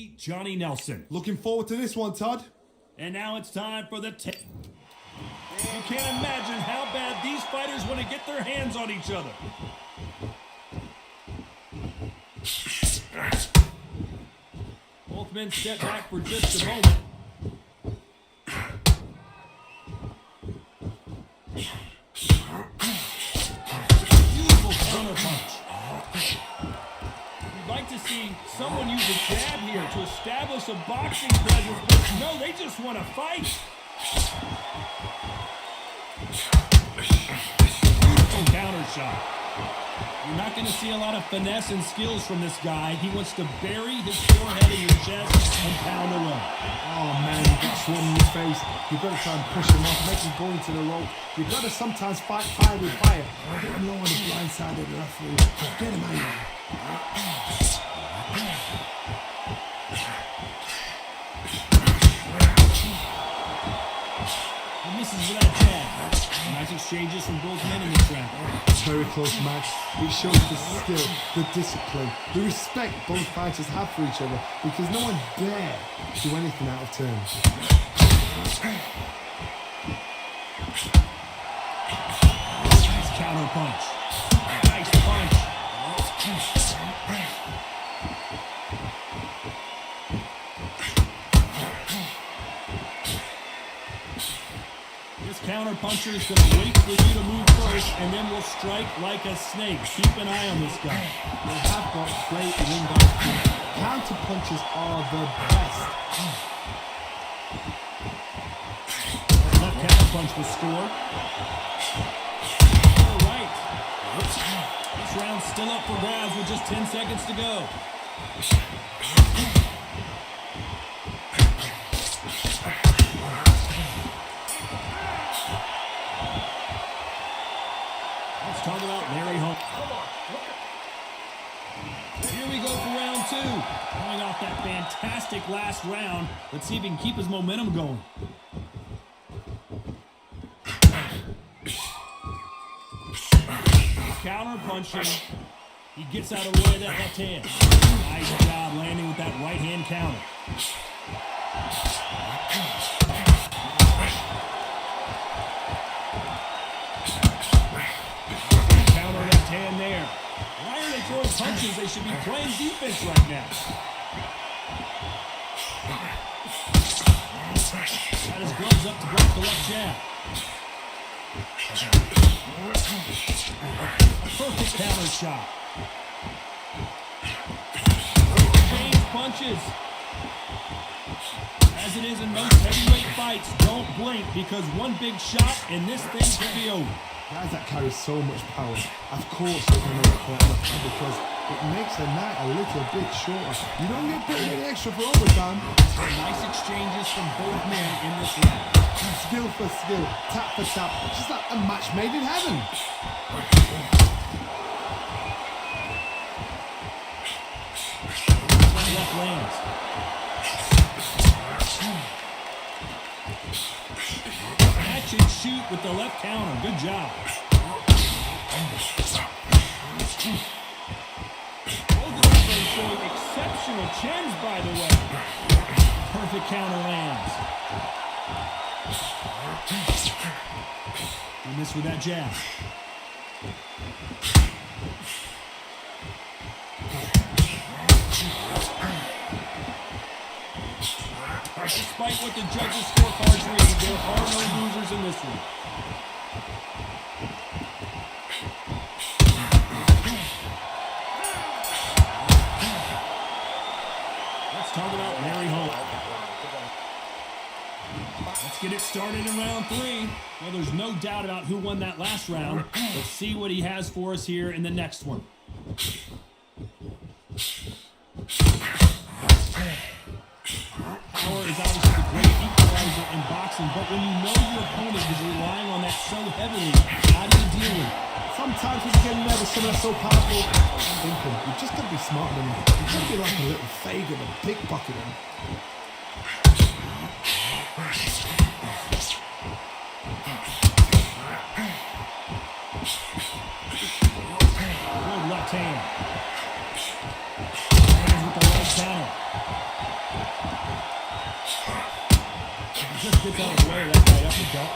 Cody, Johnny Nelson. Looking forward to this one, Todd. And now it's time for the You can't imagine how bad these fighters want to get their hands on each other. Both men step back for just a moment. Beautiful counter punch. You'd like to see someone use a jab here to establish a boxing presence, but no, they just want to fight. Beautiful counter shot. You're not going to see a lot of finesse and skills from this guy. He wants to bury his forehead in your chest and pound away. Oh man, you get swung in the face. You've got to try and push him off, make him go into the rope. You've got to sometimes fight fire with fire. Get him low on the blind side of the referee. Get him out. And this is that jab. Nice exchanges from both men in this round. Very close match. It shows the skill, the discipline, the respect both fighters have for each other, because no one dare do anything out of turn. Nice counter punch. Nice punch. This counter puncher is going to wait for you to move first, and then will strike like a snake. Keep an eye on this guy. They have got great ring boxing. Counter punches are the best. Left counter punch was scored. All right. This round's still up for grabs with just 10 seconds to go. Let's talk about Larry Holmes. Here we go for round two. Coming off that fantastic last round. Let's see if he can keep his momentum going. Counter punching. He gets out of the way of that left hand. Nice job landing with that right hand counter. Counter left hand there. Why are they throwing punches? They should be playing defense right now. Got his gloves up to block the left jab. Perfect counter shot. Change punches. As it is in most heavyweight fights, don't blink, because one big shot and this thing could be over. Guys that carry so much power, of course they're going to put on because it makes the night a little bit shorter. You don't get paid any extra for overtime. Nice exchanges from both men in this round. Skill for skill, tap for tap, just like a match made in heaven. Left lands. Catch and shoot with the left counter. Good job. Both of these are showing exceptional chins, by the way. Perfect counter lands. He missed with that jab. Despite what the judges' scorecards read, there are no losers in this one. Let's talk about Larry Holmes. Let's get it started in round three. Well, there's no doubt about who won that last round. Let's see what he has for us here in the next one. Power is obviously the great equalizer in boxing, but when you know your opponent is relying on that so heavily, how do you deal with it? Sometimes when you get nervous, someone that's so powerful, I'm thinking, you've just got to be smarter than him. You've got to be like a little faggot and pickpocket him. Good left hand. Hands with the right counter. gets out of the way of that guy uppercut.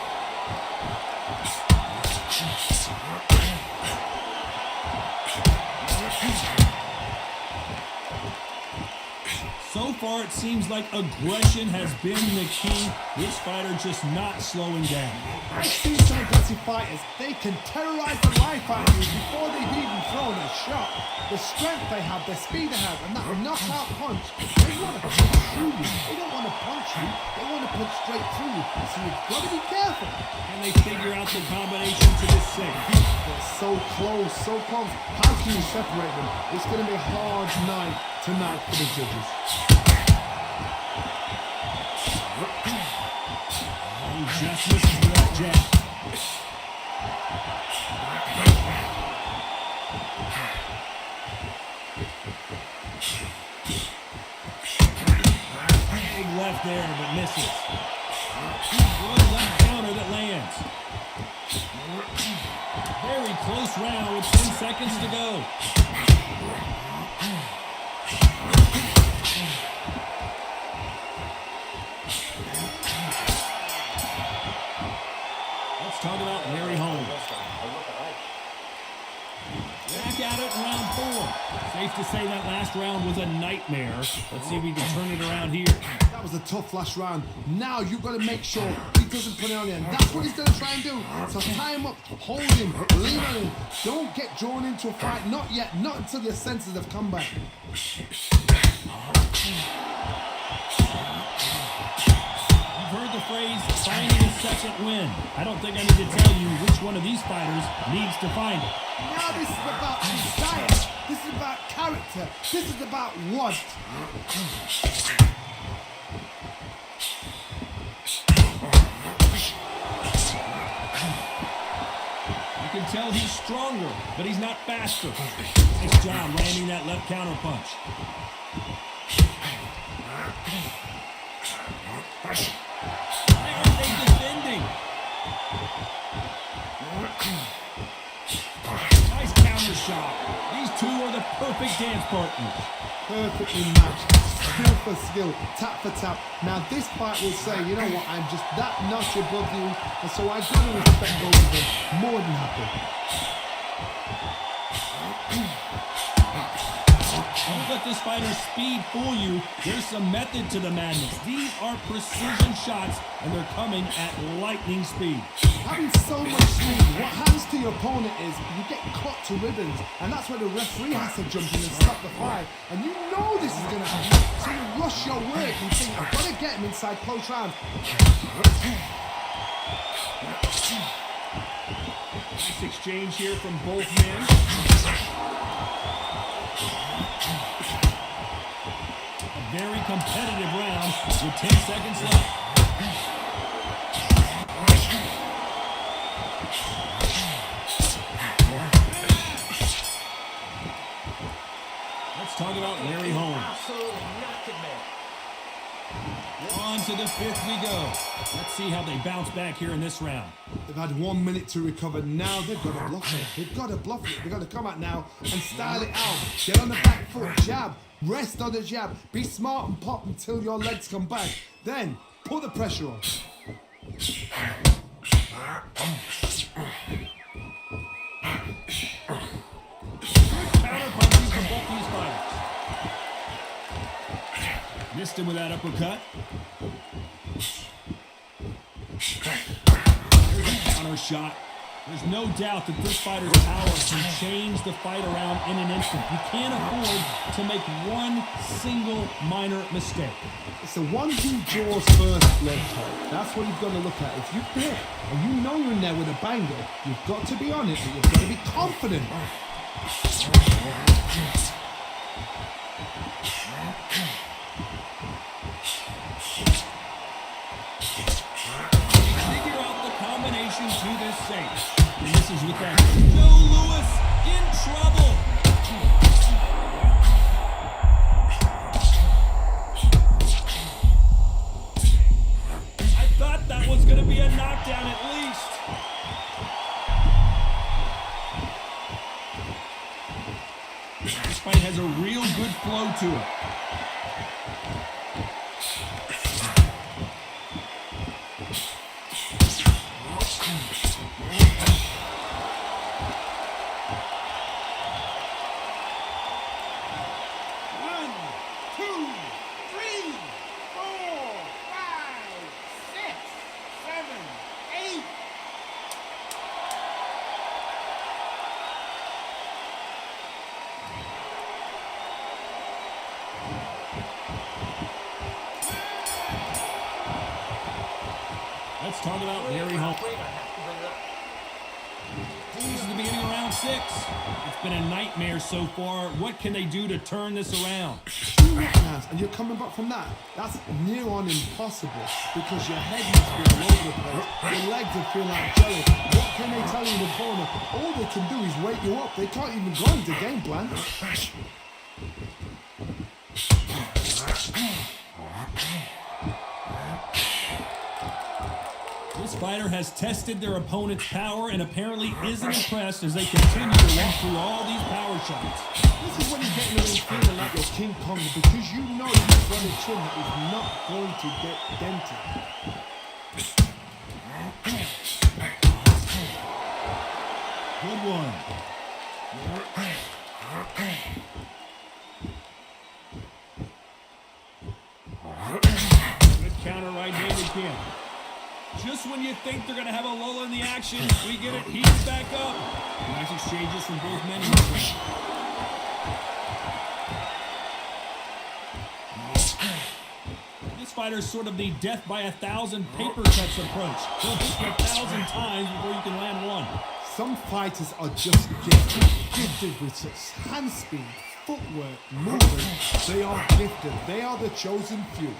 So far, it seems like aggression has been the key. This fighter just not slowing down. I've seen some aggressive fighters. They can terrorize the life out of you before they've even thrown a shot. The strength they have, the speed they have, and that knockout punch, they want to punch through you. They don't want to punch you. They want to punch straight through you. So you've got to be careful. And they figure out the combination to this sink. They're so close, so close. How can you separate them? It's going to be a hard night tonight for the judges. He just misses with that jab. Big left there, but misses. Good left counter that lands. Very close round with 10 seconds to go. Let's talk about Larry Holmes. Back at it in round 4. Safe to say that last round was a nightmare. Let's see if we can turn it around here. That was a tough last round. Now you've got to make sure he doesn't put it on you. And that's what he's going to try and do. So tie him up, hold him, lean on him. Don't get drawn into a fight. Not yet. Not until your senses have come back. You've heard the phrase, finding a second win. I don't think I need to tell you which one of these fighters needs to find it. Now this is about desire. This is about character. This is about want. You can tell he's stronger, but he's not faster. Nice job landing that left counter punch. Why aren't they defending? Nice counter shot. These two are the perfect dance partners. Perfectly matched. Skill for skill, tap for tap. Now this fight will say, you know what, I'm just that notch above you, and so I've got to respect both of them. More than happy. Don't let this fighter's speed fool you. There's some method to the madness. These are precision shots, and they're coming at lightning speed. Having so much speed, what happens to your opponent is you get cut to ribbons, and that's where the referee has to jump in and stop the fight. And you know this is going to happen, so you rush your work and think, I've got to get him inside close round. Nice exchange here from both men. A very competitive round with 10 seconds left. Let's talk about Larry Holmes. On to the 5th we go. Let's see how they bounce back here in this round. They've had 1 minute to recover. Now they've got to bluff it. They've got to bluff it. They've got to come out now and style it out. Get on the back foot, jab. Rest on the jab. Be smart and pop until your legs come back. Then put the pressure on. Counter punches from both these fighters. Missed him with that uppercut. There's a counter shot. There's no doubt that this fighter's power can change the fight around in an instant. You can't afford to make one single minor mistake. It's the one who draws first blood. That's what you've got to look at. If you hit and you know you're in there with a banger, you've got to be on it, but you've got to be confident. Figure out the combination to this safe. And this is with that Joe Louis in trouble. I thought that was going to be a knockdown at least. This fight has a real good flow to it. talk about Gary Holmes. This is the beginning of round 6. It's been a nightmare so far. What can they do to turn this around? 2 knockdowns and you're coming back from that. That's near on impossible because your head needs to be all over the place. Your legs will feel like jelly. What can they tell you in the corner? All they can do is wake you up. They can't even go into game plan. This fighter has tested their opponent's power and apparently isn't impressed as they continue to walk through all these power shots. This is when you're getting away feeling like you're King Kong because you know you've got a chin that is not going to get dented. Good one. Good counter right hand again. Just when you think they're going to have a lull in the action, we get it heated back up. Nice exchanges from both men. This fighter is sort of the death by 1,000 paper cuts approach. He'll hit you 1,000 times before you can land one. Some fighters are just gifted with such hand speed, footwork, movement. They are gifted. They are the chosen few.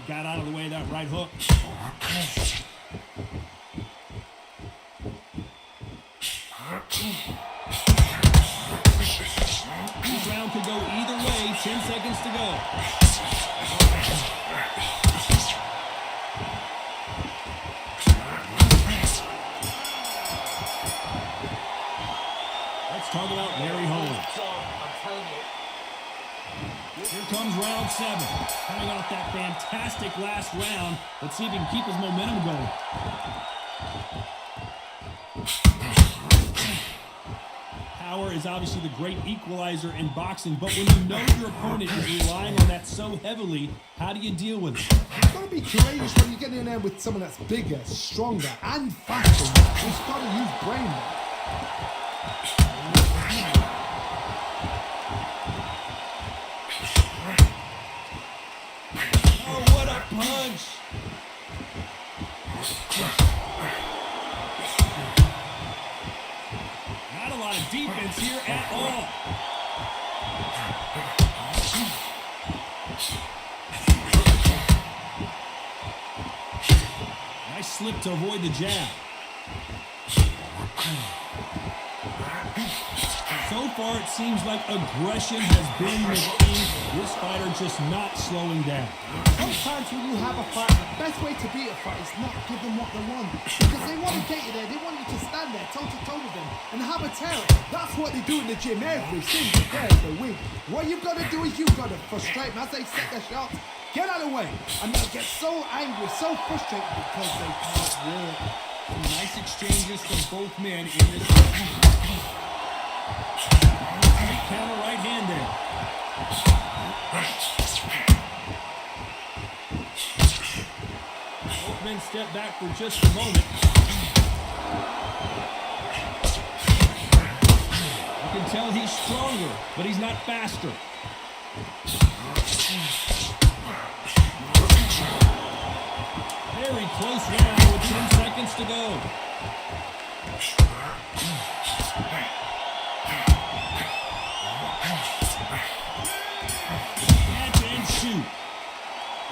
Got out of the way of that right hook. This round could go either way. 10 seconds to go. Let's talk about Larry Holmes. Here comes round 7. Coming off that fantastic last round. Let's see if he can keep his momentum going. Power is obviously the great equalizer in boxing, but when you know your opponent is relying on that so heavily, how do you deal with it? You've got to be courageous when you get in there with someone that's bigger, stronger, and faster. You've got to use brain. Oh, what a punch! Not a lot of defense here at all. Nice slip to avoid the jab. So far, it seems like aggression has been the key. This fighter just not slowing down. Sometimes when you have a fight, the best way to beat a fight is not give them what they want. Because they want to get you there. They want you to stand there toe-to-toe with them and have a tear. That's what they do in the gym every single day of the week. What you've got to do is you've got to frustrate them as they set their shots. Get out of the way. And they'll get so angry, so frustrated because they can't work. Some nice exchanges from both men in this fight. Counter right hand there. Both men step back for just a moment. You can tell he's stronger, but he's not faster. Very close round with 10 seconds to go.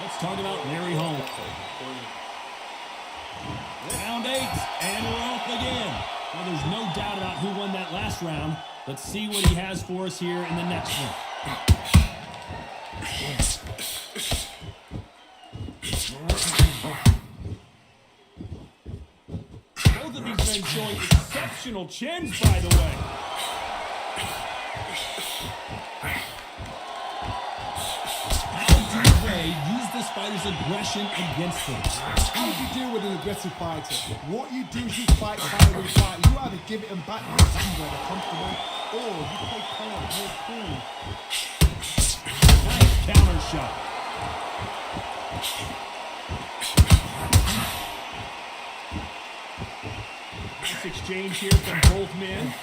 Let's talk about Larry Holmes. Round 8, and we're off again. Well, there's no doubt about who won that last round. Let's see what he has for us here in the next one. Both of these men showing exceptional chins, by the way. Use this fighter's aggression against him. How do you deal with an aggressive fighter? What you do is you fight, fight, and fight. You either give it them back somewhere they're comfortable, or you play calm, play cool. Nice counter shot. exchange here from both men.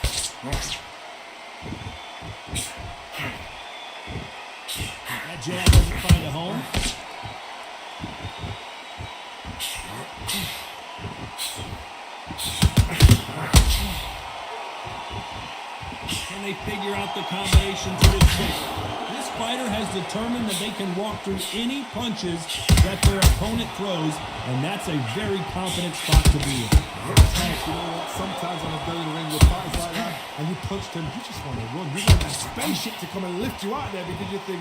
That jab doesn't find a home. Can they figure out the combination to this kick? This fighter has determined that they can walk through any punches that their opponent throws, and that's a very confident spot to be in. You know what? Sometimes when I've been in the ring with fighters like that, and you punched him, you just want to run. You want a spaceship to come and lift you out there because you think,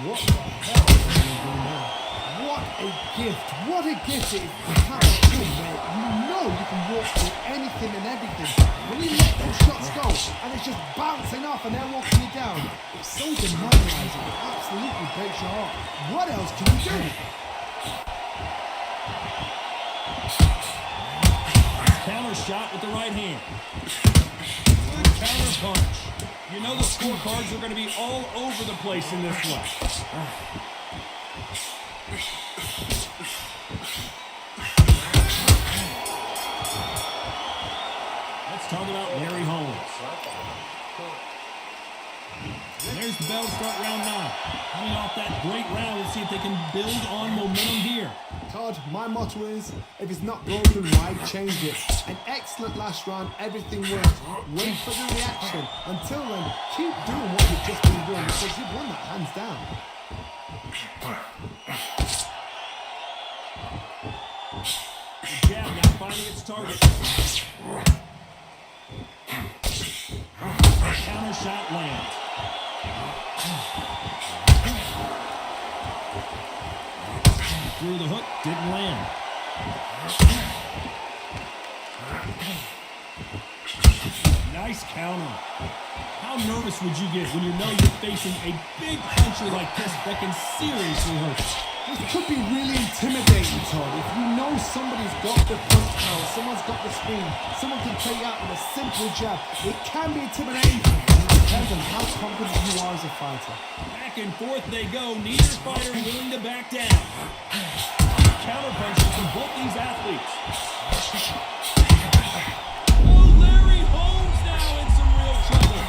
what the hell are you doing now? What a gift. What a gift it is to have a team where you know you can walk through anything and everything. When you let those shots go and it's just bouncing off and they're walking you down, it's so demoralizing. It absolutely breaks your heart. What else can you do? Counter shot with the right hand. Good counter punch. You know the scorecards are going to be all over the place in this one. Let's talk about Larry Holmes. And there's the bell to start round 9. Coming off that great round, let's see if they can build on momentum here. Todd, my motto is, if it's not broken, why change it? An excellent last round, everything worked. Wait for the reaction. Until then, keep doing what you've just been doing because you've won that hands down. The jab now finding its target. Counter shot lands. Through the hook, didn't land. Nice counter. How nervous would you get when you know you're facing a big puncher like this that can seriously hurt you? This could be really intimidating, Todd. If you know somebody's got the punch power, someone's got the speed, someone can take you out with a simple jab, it can be intimidating. It depends on how confident you are as a fighter. Back and forth they go. Neither fighter willing to back down. Counter punches from both these athletes. Oh, Larry Holmes now in some real trouble.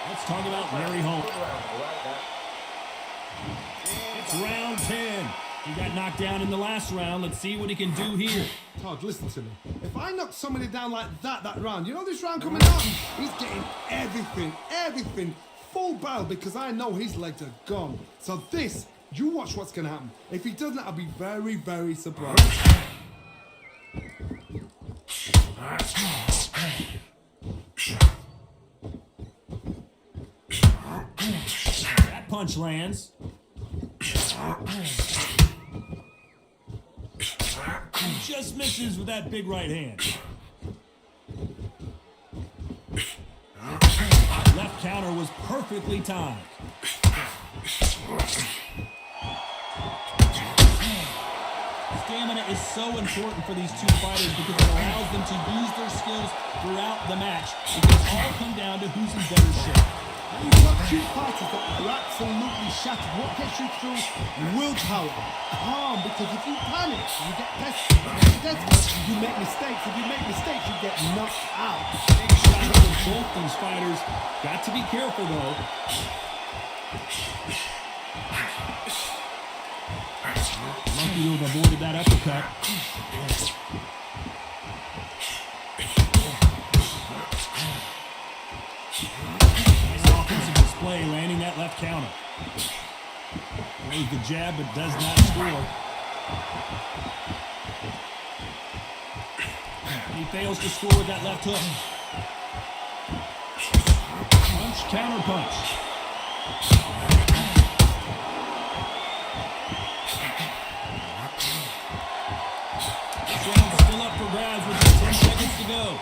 Let's talk about Larry Holmes. It's round 10. He got knocked down in the last round. Let's see what he can do here. Todd, listen to me. If I knock somebody down like that round, you know this round coming up? He's getting everything, full barrel because I know his legs are gone. So this, you watch what's going to happen. If he doesn't, I'll be very, very surprised. That punch lands. He just misses with that big right hand. Left counter was perfectly timed. Stamina is so important for these two fighters because it allows them to use their skills throughout the match. It can all come down to who's in better shape. When you've got two fighters that are absolutely shattered, what gets you through? Willpower, calm, because if you panic, you get desperate, you make mistakes. If you make mistakes, you get knocked out. Big shot for both these fighters. Got to be careful though. Lucky to have avoided that uppercut. Nice offensive display, landing that left counter. Throws the jab, but does not score. He fails to score with that left hook. Punch, counter punch. This round's still up for grabs with just 10 seconds to go.